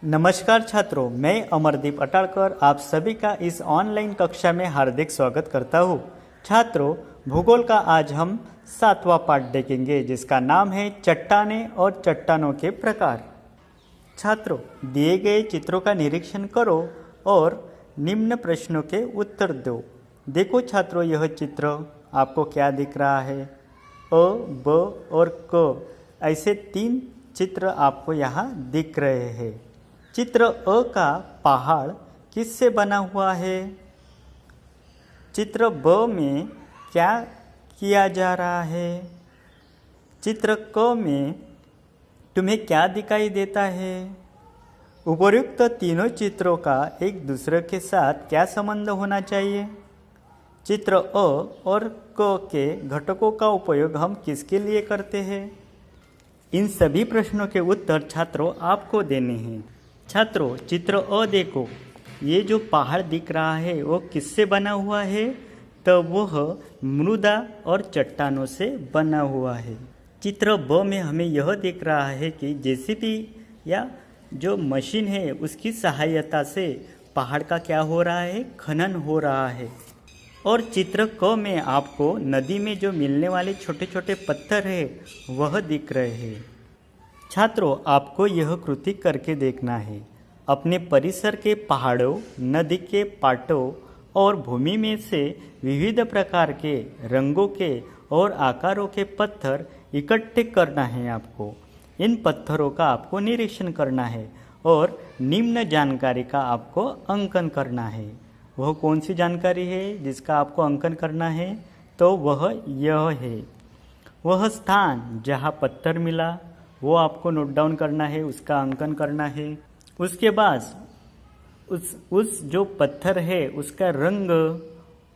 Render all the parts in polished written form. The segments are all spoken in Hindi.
नमस्कार छात्रों, मैं अमरदीप अटालकर आप सभी का इस ऑनलाइन कक्षा में हार्दिक स्वागत करता हूँ। छात्रों, भूगोल का आज हम 7वां पाठ देखेंगे जिसका नाम है चट्टानें और चट्टानों के प्रकार। छात्रों, दिए गए चित्रों का निरीक्षण करो और निम्न प्रश्नों के उत्तर दो। देखो छात्रों, यह चित्र आपको क्या दिख रहा है? अ, ब और क ऐसे 3 चित्र आपको यहाँ दिख रहे हैं। चित्र अ का पहाड़ किससे बना हुआ है? चित्र ब में क्या किया जा रहा है? चित्र क में तुम्हें क्या दिखाई देता है? उपर्युक्त तीनों चित्रों का एक दूसरे के साथ क्या संबंध होना चाहिए? चित्र अ और क के घटकों का उपयोग हम किसके लिए करते हैं? इन सभी प्रश्नों के उत्तर छात्रों आपको देने हैं। छात्रों, चित्र अ देखो, ये जो पहाड़ दिख रहा है वो किससे बना हुआ है? तो वह मृदा और चट्टानों से बना हुआ है। चित्र ब में हमें यह दिख रहा है कि जेसीबी या जो मशीन है उसकी सहायता से पहाड़ का क्या हो रहा है? खनन हो रहा है। और चित्र क में आपको नदी में जो मिलने वाले छोटे छोटे पत्थर है वह दिख रहे हैं। छात्रों, आपको यह कृति करके देखना है। अपने परिसर के पहाड़ों, नदी के पाटों और भूमि में से विविध प्रकार के रंगों के और आकारों के पत्थर इकट्ठे करना है आपको। इन पत्थरों का आपको निरीक्षण करना है और निम्न जानकारी का आपको अंकन करना है। वह कौन सी जानकारी है जिसका आपको अंकन करना है? तो वह यह है, वह स्थान जहाँ पत्थर मिला वो आपको नोट डाउन करना है, उसका अंकन करना है। उसके बाद उस जो पत्थर है उसका रंग,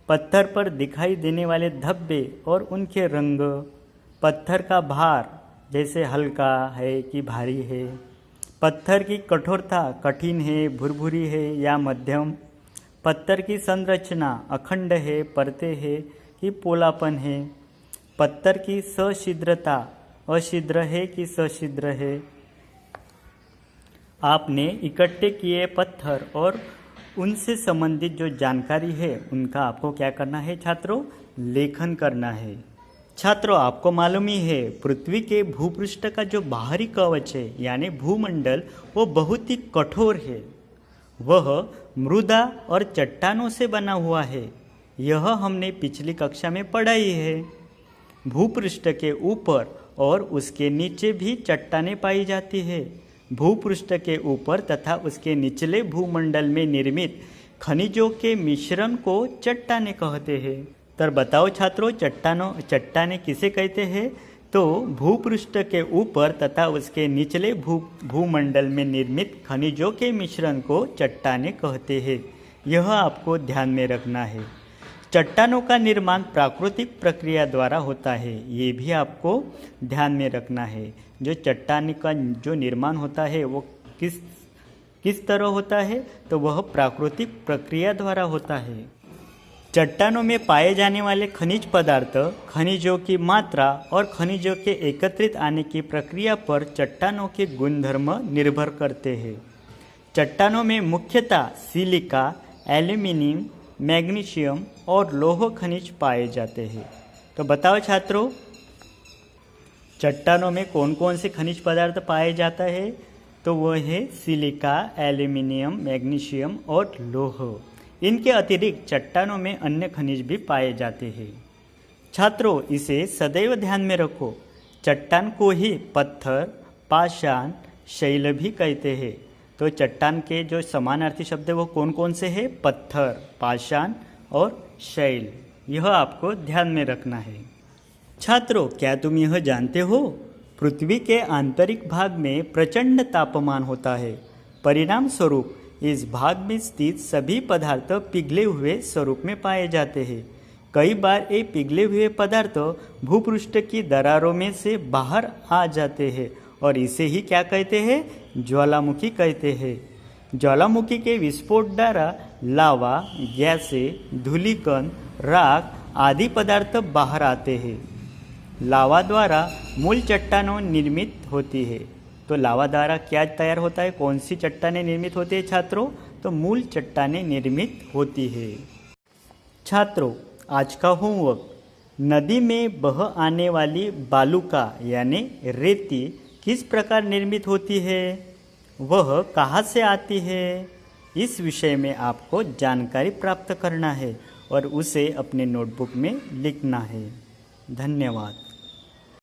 पत्थर पर दिखाई देने वाले धब्बे और उनके रंग, पत्थर का भार जैसे हल्का है कि भारी है, पत्थर की कठोरता कठिन है, भुरभुरी है या मध्यम, पत्थर की संरचना अखंड है, परते है कि पोलापन है, पत्थर की सछिद्रता अछिद्र है कि सछिद्र है। आपने इकट्ठे किए पत्थर और उनसे संबंधित जो जानकारी है उनका आपको क्या करना है छात्रों? लेखन करना है। छात्रों, आपको मालूम ही है पृथ्वी के भूपृष्ठ का जो बाहरी कवच है यानी भूमंडल वो बहुत ही कठोर है। वह मृदा और चट्टानों से बना हुआ है। यह हमने पिछली कक्षा में पढ़ा ही है। भूपृष्ठ के ऊपर और उसके नीचे भी चट्टानें पाई जाती है। भूपृष्ठ के ऊपर तथा उसके निचले भूमंडल में निर्मित खनिजों के मिश्रण को चट्टानें कहते हैं। तो बताओ छात्रों, चट्टानें किसे कहते हैं? तो भूपृष्ठ के ऊपर तथा उसके निचले भूमंडल में निर्मित खनिजों के मिश्रण को चट्टानें कहते हैं। यह आपको ध्यान में रखना है। चट्टानों का निर्माण प्राकृतिक प्रक्रिया द्वारा होता है, ये भी आपको ध्यान में रखना है। जो चट्टान का जो निर्माण होता है वो किस तरह होता है? तो वह प्राकृतिक प्रक्रिया द्वारा होता है। चट्टानों में पाए जाने वाले खनिज पदार्थ, खनिजों की मात्रा और खनिजों के एकत्रित आने की प्रक्रिया पर चट्टानों के गुणधर्म निर्भर करते हैं। चट्टानों में मुख्यतः सिलिका, एल्यूमिनियम, मैग्नीशियम और लौह खनिज पाए जाते हैं। तो बताओ छात्रों, चट्टानों में कौन कौन से खनिज पदार्थ पाए जाता है? तो वह है सिलिका, एल्यूमिनियम, मैग्नीशियम और लौह। इनके अतिरिक्त चट्टानों में अन्य खनिज भी पाए जाते हैं। छात्रों, इसे सदैव ध्यान में रखो। चट्टान को ही पत्थर, पाषाण, शैल भी कहते हैं। तो चट्टान के जो समानार्थी शब्द है वो कौन कौन से हैं? पत्थर, पाषाण और शैल। यह आपको ध्यान में रखना है। छात्रों, क्या तुम यह जानते हो? पृथ्वी के आंतरिक भाग में प्रचंड तापमान होता है। परिणाम स्वरूप इस भाग में स्थित सभी पदार्थ पिघले हुए स्वरूप में पाए जाते हैं। कई बार ये पिघले हुए पदार्थ भूपृष्ठ की दरारों में से बाहर आ जाते हैं और इसे ही क्या कहते हैं? ज्वालामुखी कहते हैं। ज्वालामुखी के विस्फोट द्वारा लावा, गैसें, धूलिकण, राख आदि पदार्थ बाहर आते हैं। लावा द्वारा मूल चट्टानों निर्मित होती है। तो लावा द्वारा क्या तैयार होता है, कौन सी चट्टानें निर्मित होती है छात्रों? तो मूल चट्टानें निर्मित होती है। छात्रों, आज का होमवर्क, नदी में बह आने वाली बालुका यानी रेती किस प्रकार निर्मित होती है, वह कहाँ से आती है, इस विषय में आपको जानकारी प्राप्त करना है और उसे अपने नोटबुक में लिखना है। धन्यवाद।